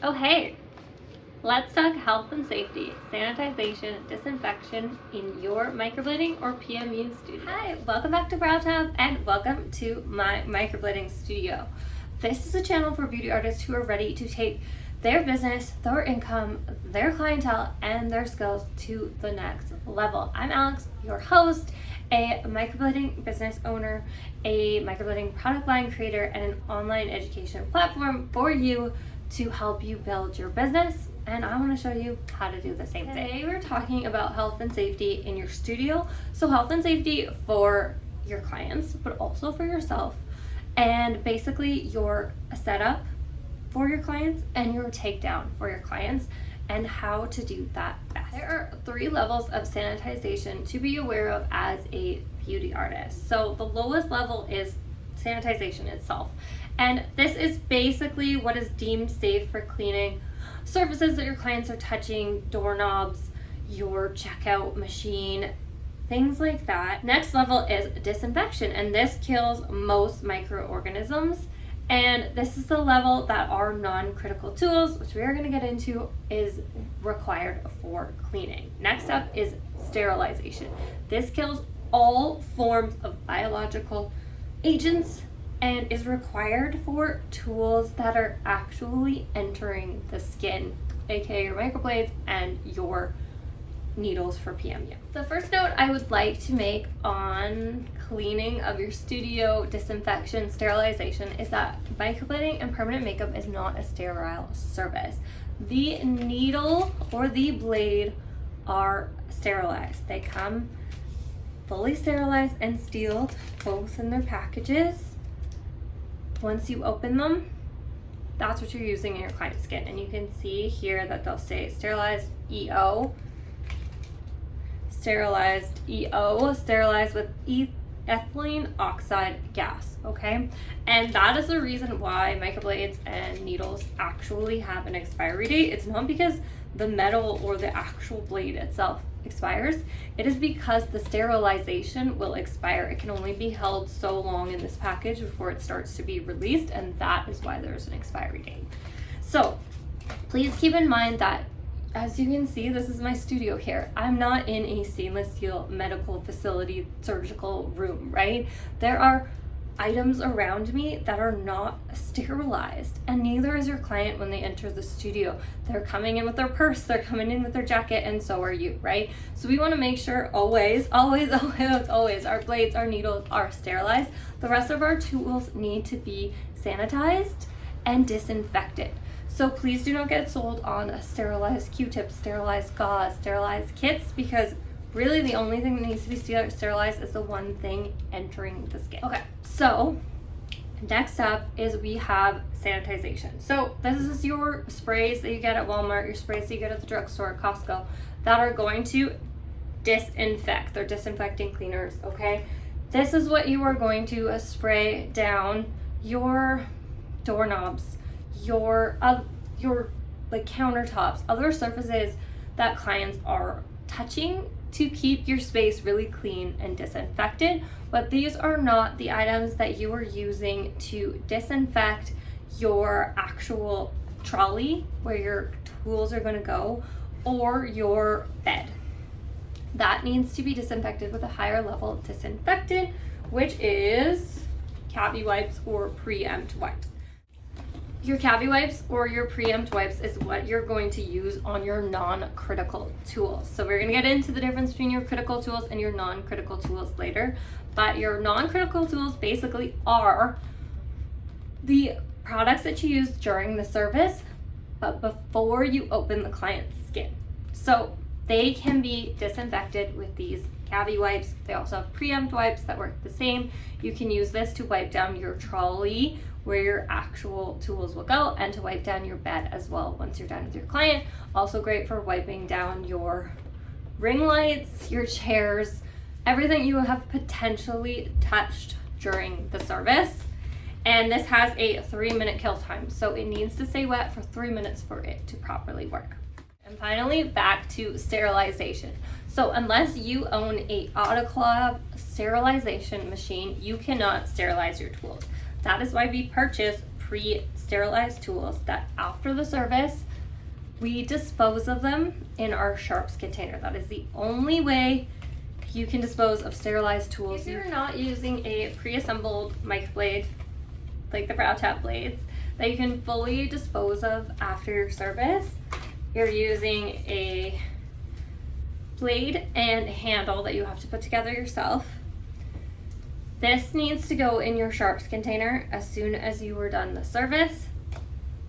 Oh hey, let's talk health and safety, sanitization, disinfection in your microblading or PMU studio. Hi, welcome back to BrowTab and welcome to my microblading studio. This is a channel for beauty artists who are ready to take their business, their income, their clientele, and their skills to the next level. I'm Alex, your host, a microblading business owner, a microblading product line creator, and an online education platform for you to help you build your business. And I want to show you how to do the same thing. Today we're talking about health and safety in your studio. So health and safety for your clients, but also for yourself. And basically your setup for your clients and your takedown for your clients and how to do that best. There are 3 levels of sanitization to be aware of as a beauty artist. So the lowest level is sanitization itself. And this is basically what is deemed safe for cleaning surfaces that your clients are touching, doorknobs, your checkout machine, things like that. Next level is disinfection, and this kills most microorganisms. And this is the level that our non-critical tools, which we are going to get into, is required for cleaning. Next up is sterilization. This kills all forms of biological agents and is required for tools that are actually entering the skin, aka your microblades and your needles for PMU. The first note I would like to make on cleaning of your studio, disinfection, sterilization is that microblading and permanent makeup is not a sterile service. The needle or the blade are sterilized. They come fully sterilized and sealed, both in their packages. Once you open them, that's what you're using in your client's skin. And you can see here that they'll say sterilized EO, sterilized EO, sterilized with ethylene oxide gas, okay? And that is the reason why microblades and needles actually have an expiry date. It's not because the metal or the actual blade itself expires. It is because the sterilization will expire. It can only be held so long in this package before it starts to be released, and that is why there's an expiry date. So please keep in mind that, as you can see, this is my studio here. I'm not in a stainless steel medical facility surgical room, right? There are items around me that are not sterilized, and neither is your client when they enter the studio. They're coming in with their purse, they're coming in with their jacket, and so are you, right? So we want to make sure always our blades, our needles are sterilized. The rest of our tools need to be sanitized and disinfected. So please do not get sold on a sterilized Q-tips, sterilized gauze, sterilized kits, because really the only thing that needs to be sterilized is the one thing entering the skin. Okay, so next up is we have sanitization. So this is your sprays that you get at Walmart, your sprays that you get at the drugstore, Costco, that are going to disinfect. They're disinfecting cleaners, okay? This is what you are going to spray down your doorknobs, your like countertops, other surfaces that clients are touching to keep your space really clean and disinfected. But these are not the items that you are using to disinfect your actual trolley where your tools are going to go, or your bed. That needs to be disinfected with a higher level disinfectant, which is cavity wipes or preempt wipes. Your cavity wipes or your preempt wipes is what you're going to use on your non-critical tools. So we're gonna get into the difference between your critical tools and your non-critical tools later. But your non-critical tools basically are the products that you use during the service, but before you open the client's skin. So they can be disinfected with these cavity wipes. They also have preempt wipes that work the same. You can use this to wipe down your trolley where your actual tools will go, and to wipe down your bed as well once you're done with your client. Also great for wiping down your ring lights, your chairs, everything you have potentially touched during the service. And this has a 3-minute kill time, so it needs to stay wet for 3 minutes for it to properly work. And finally, back to sterilization. So unless you own a autoclave sterilization machine, you cannot sterilize your tools. That is why we purchase pre-sterilized tools that after the service, we dispose of them in our sharps container. That is the only way you can dispose of sterilized tools. If you're not using a pre-assembled microblade, like the BrowTab blades, that you can fully dispose of after your service, you're using a blade and handle that you have to put together yourself. This needs to go in your sharps container as soon as you are done the service.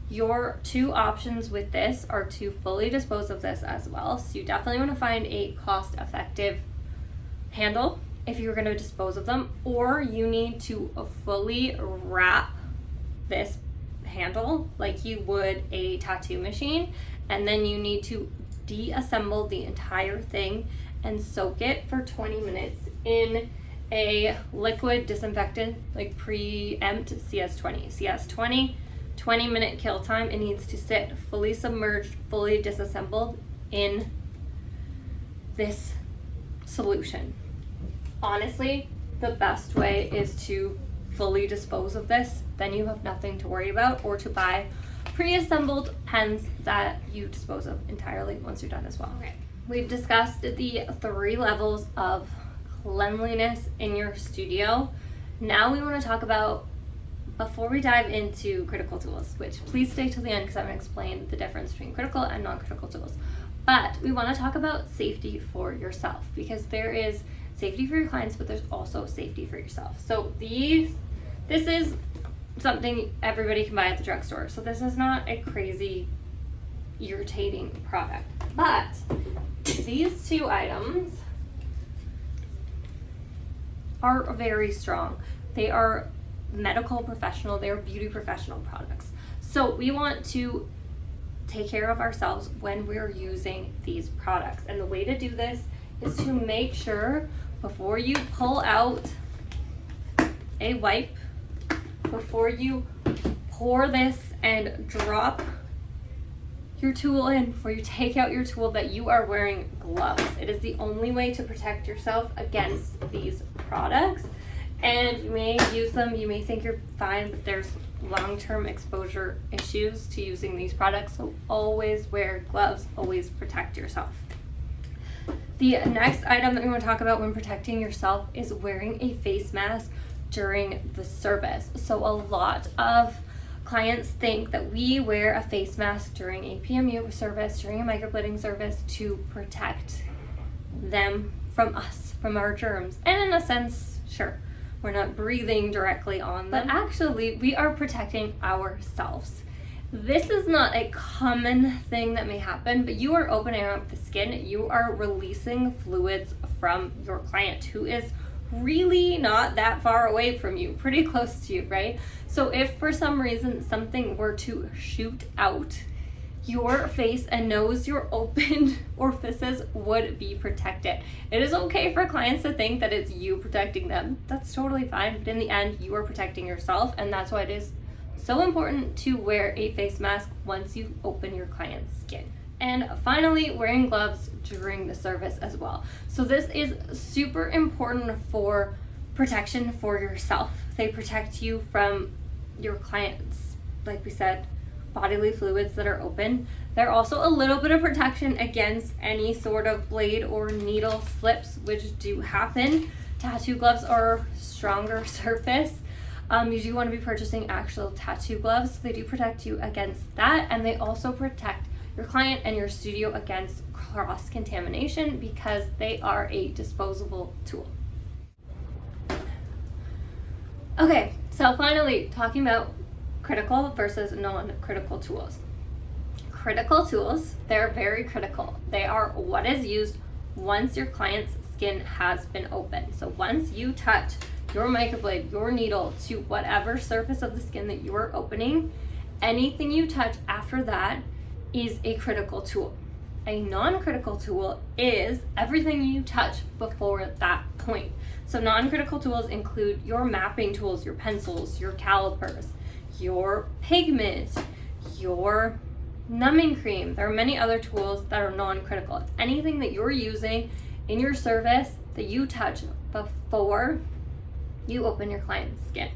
Your two options with this are to fully dispose of this as well. So you definitely want to find a cost-effective handle if you're going to dispose of them, or you need to fully wrap this handle like you would a tattoo machine, and then you need to deassemble the entire thing and soak it for 20 minutes in a liquid disinfectant like pre-empt CS20, 20-minute kill time. It needs to sit fully submerged, fully disassembled in this solution. Honestly, the best way is to fully dispose of this, then you have nothing to worry about, or to buy pre-assembled pens that you dispose of entirely once you're done as well. Okay, we've discussed the 3 levels of cleanliness in your studio. Now we want to talk about, before we dive into critical tools, which please stay till the end because I'm going to explain the difference between critical and non-critical tools. But we want to talk about safety for yourself, because there is safety for your clients, but there's also safety for yourself. So this is something everybody can buy at the drugstore. So this is not a crazy, irritating product. But these 2 items are very strong. They are medical professional, they are beauty professional products. So we want to take care of ourselves when we're using these products. And the way to do this is to make sure before you pull out a wipe, before you pour this and drop your tool in, before you take out your tool, that you are wearing gloves. It is the only way to protect yourself against these products. And you may use them, you may think you're fine, but there's long-term exposure issues to using these products. So always wear gloves, always protect yourself. The next item that we want to talk about when protecting yourself is wearing a face mask during the service. So a lot of clients think that we wear a face mask during a PMU service, during a microblading service, to protect them from us, from our germs. And in a sense, sure, we're not breathing directly on them, but actually we are protecting ourselves. This is not a common thing that may happen, but you are opening up the skin. You are releasing fluids from your client, who is really not that far away from you, pretty close to you, right? So if for some reason something were to shoot out, your face and nose, your open orifices would be protected. It is okay for clients to think that it's you protecting them. That's totally fine, but in the end, you are protecting yourself, and that's why it is so important to wear a face mask once you open your client's skin. And finally, wearing gloves during the service as well. So this is super important for protection for yourself. They protect you from your clients, like we said, bodily fluids that are open. They're also a little bit of protection against any sort of blade or needle slips, which do happen. Tattoo gloves are a stronger surface. You do want to be purchasing actual tattoo gloves. So they do protect you against that, and they also protect your client and your studio against cross-contamination because they are a disposable tool. Okay, so finally, talking about critical versus non-critical tools. Critical tools, they're very critical. They are what is used once your client's skin has been opened. So once you touch your microblade, your needle to whatever surface of the skin that you are opening, anything you touch after that is a critical tool. A non-critical tool is everything you touch before that point. So non-critical tools include your mapping tools, your pencils, your calipers, your pigment, your numbing cream. There are many other tools that are non-critical. It's anything that you're using in your service that you touch before you open your client's skin.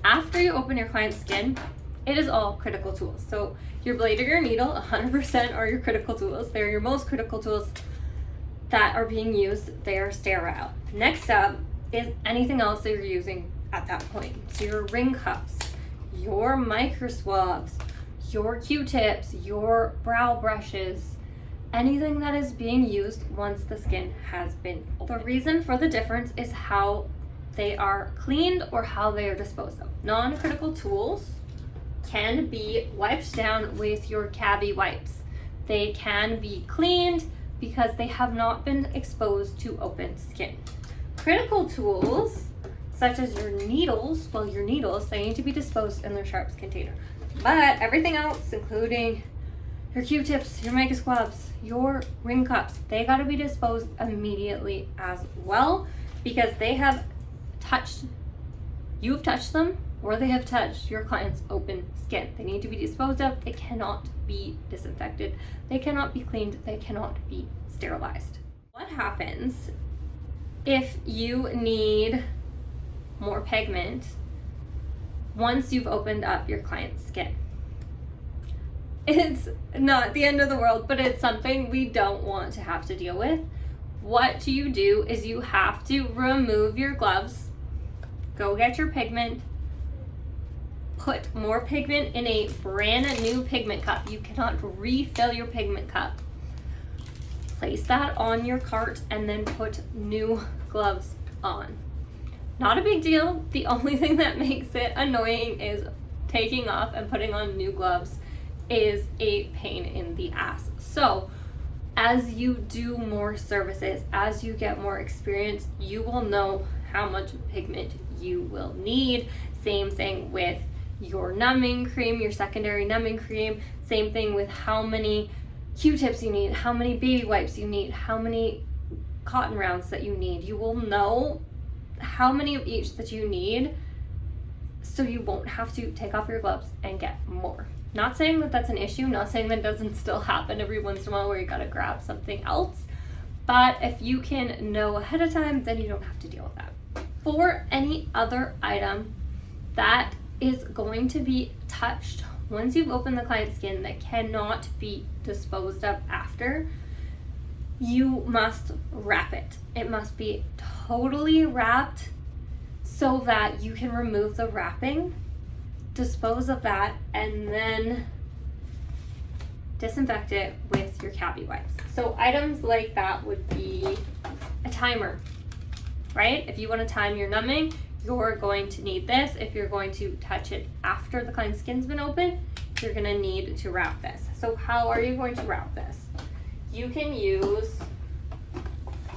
after you open your client's skin, it is all critical tools. So your blade or your needle, 100% are your critical tools. They're your most critical tools that are being used. They are sterile. Next up is anything else that you're using at that point. So your ring cups, your micro swabs, your Q-tips, your brow brushes, anything that is being used once the skin has been opened. The reason for the difference is how they are cleaned or how they are disposed of. Non-critical tools can be wiped down with your cavi wipes. They can be cleaned because they have not been exposed to open skin. Critical tools, such as your needles, they need to be disposed in their sharps container. But everything else, including your Q-tips, your micro swabs, your ring cups, they gotta be disposed immediately as well, because they have touched, you've touched them, or they have touched your client's open skin. They need to be disposed of. They cannot be disinfected. They cannot be cleaned. They cannot be sterilized. What happens if you need more pigment once you've opened up your client's skin? It's not the end of the world, but it's something we don't want to have to deal with. What you do is you have to remove your gloves, go get your pigment, put more pigment in a brand new pigment cup. You cannot refill your pigment cup. Place that on your cart and then put new gloves on. Not a big deal. The only thing that makes it annoying is taking off and putting on new gloves is a pain in the ass. So as you do more services, as you get more experience, you will know how much pigment you will need. Same thing with your numbing cream, your secondary numbing cream. Same thing with how many Q-tips you need, how many baby wipes you need, how many cotton rounds that you need. You will know how many of each that you need, so you won't have to take off your gloves and get more. Not saying that that's an issue, not saying that doesn't still happen every once in a while where you gotta grab something else, but if you can know ahead of time, then you don't have to deal with that. For any other item that is going to be touched once you've opened the client's skin that cannot be disposed of after, you must wrap it. It must be totally wrapped so that you can remove the wrapping, dispose of that, and then disinfect it with your cavi wipes. So items like that would be a timer, right? If you want to time your numbing, you're going to need this. If you're going to touch it after the client's skin's been open, you're gonna need to wrap this. So how are you going to wrap this? You can use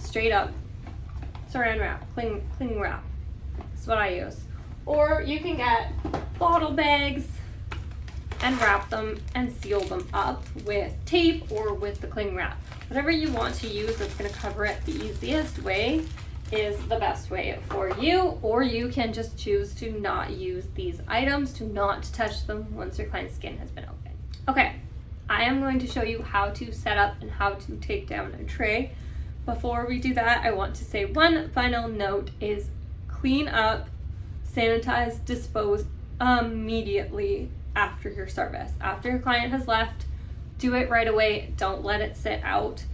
straight up saran wrap, cling wrap. That's what I use. Or you can get bottle bags and wrap them and seal them up with tape or with the cling wrap. Whatever you want to use that's gonna cover it the easiest way is the best way for you, or you can just choose to not use these items, to not touch them once your client's skin has been open. Okay, I am going to show you how to set up and how to take down a tray. Before we do that, I want to say one final note is clean up, sanitize, dispose immediately after your service. After your client has left, do it right away. Don't let it sit out.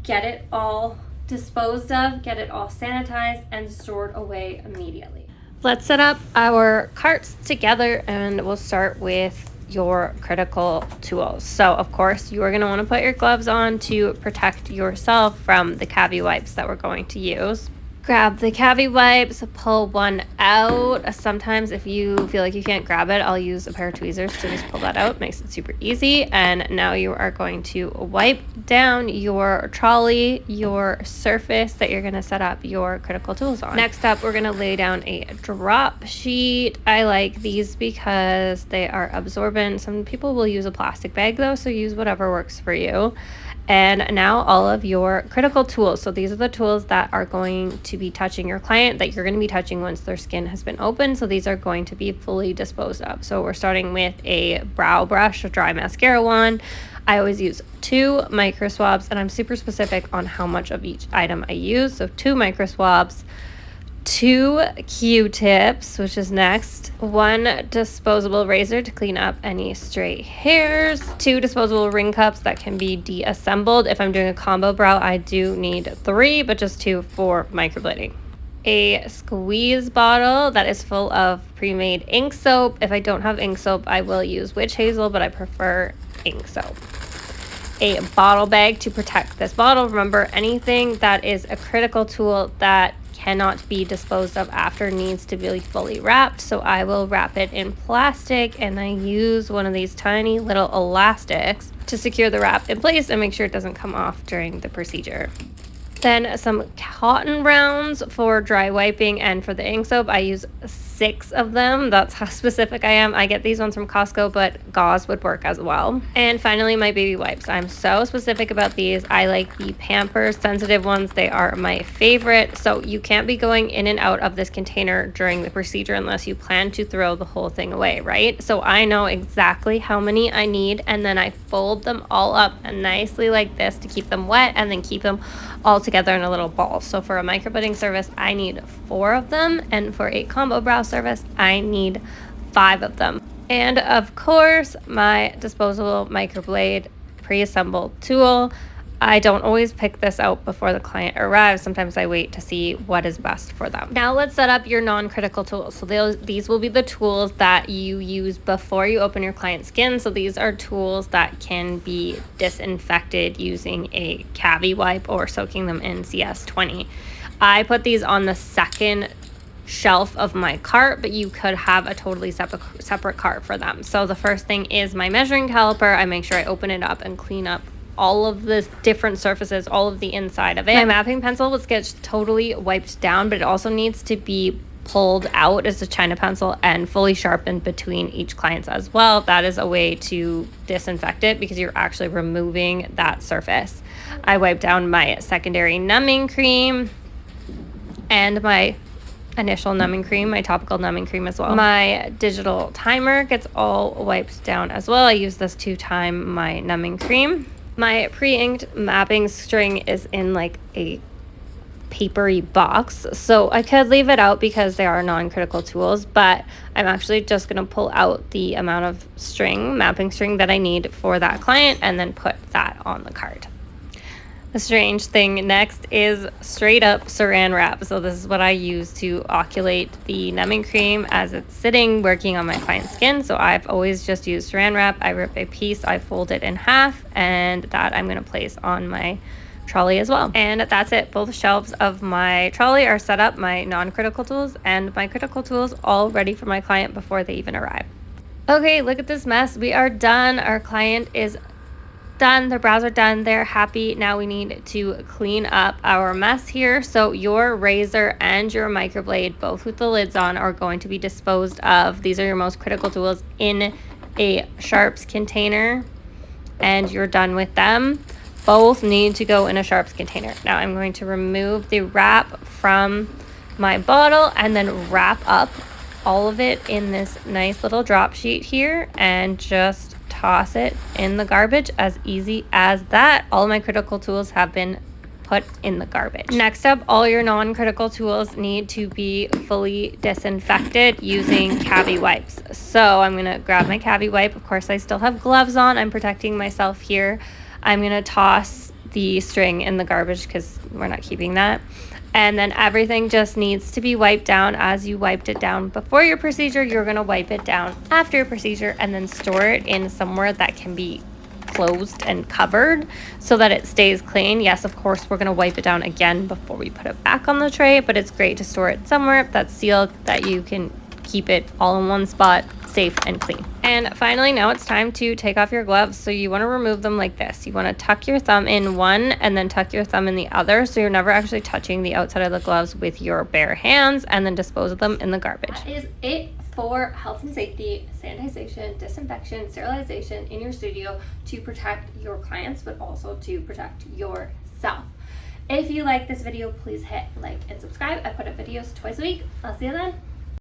Get it all disposed of, get it all sanitized and stored away immediately. Let's set up our carts together, and we'll start with your critical tools. So of course you are going to want to put your gloves on to protect yourself from the cavi wipes that we're going to use. Grab the cavi wipes, pull one out. Sometimes if you feel like you can't grab it, I'll use a pair of tweezers to just pull that out. Makes it super easy. And now you are going to wipe down your trolley, your surface that you're going to set up your critical tools on. Next up, we're going to lay down a drop sheet. I like these because they are absorbent. Some people will use a plastic bag though, so use whatever works for you. And now all of your critical tools. So these are the tools that are going to be touching your client, that you're going to be touching once their skin has been opened. So these are going to be fully disposed of. So we're starting with a brow brush, a dry mascara wand. I always use 2 micro swabs, and I'm super specific on how much of each item I use. So 2 micro swabs, 2 Q-tips, which is next, 1 disposable razor to clean up any stray hairs, 2 disposable ring cups that can be deassembled. If I'm doing a combo brow, I do need 3, but just 2 for microblading. A squeeze bottle that is full of pre-made ink soap. If I don't have ink soap, I will use witch hazel, but I prefer ink soap. A bottle bag to protect this bottle. Remember, anything that is a critical tool that cannot be disposed of after needs to be fully wrapped, so I will wrap it in plastic, and I use one of these tiny little elastics to secure the wrap in place and make sure it doesn't come off during the procedure. Then some cotton rounds for dry wiping, and for the ink soap I use 6 of them. That's how specific I am. I get these ones from Costco, but gauze would work as well. And finally, my baby wipes. I'm so specific about these. I like the Pampers sensitive ones. They are my favorite. So you can't be going in and out of this container during the procedure unless you plan to throw the whole thing away, right? So I know exactly how many I need, and then I fold them all up nicely like this to keep them wet, and then keep them all together in a little ball. So for a microblading service, I need 4 of them, and for a combo brow service, I need 5 of them. And of course, my disposable microblade pre-assembled tool. I don't always pick this out before the client arrives. Sometimes I wait to see what is best for them. Now let's set up your non-critical tools. So these will be the tools that you use before you open your client's skin. So these are tools that can be disinfected using a cavi wipe or soaking them in CS20. I put these on the second shelf of my cart, but you could have a totally separate cart for them. So the first thing is my measuring caliper. I make sure I open it up and clean up all of the different surfaces, all of the inside of it. My mapping pencil was gets totally wiped down, but it also needs to be pulled out as a China pencil and fully sharpened between each client's as well. That is a way to disinfect it because you're actually removing that surface. I wipe down my secondary numbing cream and my initial numbing cream, my topical numbing cream as well. My digital timer gets all wiped down as well. I use this to time my numbing cream. My pre-inked mapping string is in like a papery box, so I could leave it out because they are non-critical tools, but I'm actually just going to pull out the amount of mapping string that I need for that client and then put that on the card. The strange thing next is straight up saran wrap. So this is what I use to oculate the numbing cream as it's sitting working on my client's skin. So I've always just used saran wrap. I rip a piece, I fold it in half, and that I'm going to place on my trolley as well. And that's it. Both shelves of my trolley are set up, my non-critical tools and my critical tools, all ready for my client before they even arrive. Okay, look at this mess. We are done. Our client is done. Their brows are done. They're happy. Now we need to clean up our mess here. So your razor and your microblade, both with the lids on, are going to be disposed of. These are your most critical tools in a sharps container, and you're done with them. Both need to go in a sharps container. Now I'm going to remove the wrap from my bottle and then wrap up all of it in this nice little drop sheet here and just toss it in the garbage. As easy as that. All of my critical tools have been put in the garbage. Next up, all your non-critical tools need to be fully disinfected using cavi wipes. So I'm going to grab my cavi wipe. Of course, I still have gloves on. I'm protecting myself here. I'm going to toss the string in the garbage because we're not keeping that. And then everything just needs to be wiped down as you wiped it down before your procedure. You're going to wipe it down after your procedure and then store it in somewhere that can be closed and covered so that it stays clean. Yes, of course, we're going to wipe it down again before we put it back on the tray, but it's great to store it somewhere that's sealed that you can keep it all in one spot, safe and clean. And finally, now it's time to take off your gloves. So you want to remove them like this. You want to tuck your thumb in one and then tuck your thumb in the other, so you're never actually touching the outside of the gloves with your bare hands, and then dispose of them in the garbage. That is it for health and safety, sanitization, disinfection, sterilization in your studio to protect your clients, but also to protect yourself. If you like this video, please hit like and subscribe. I put up videos twice a week. I'll see you then.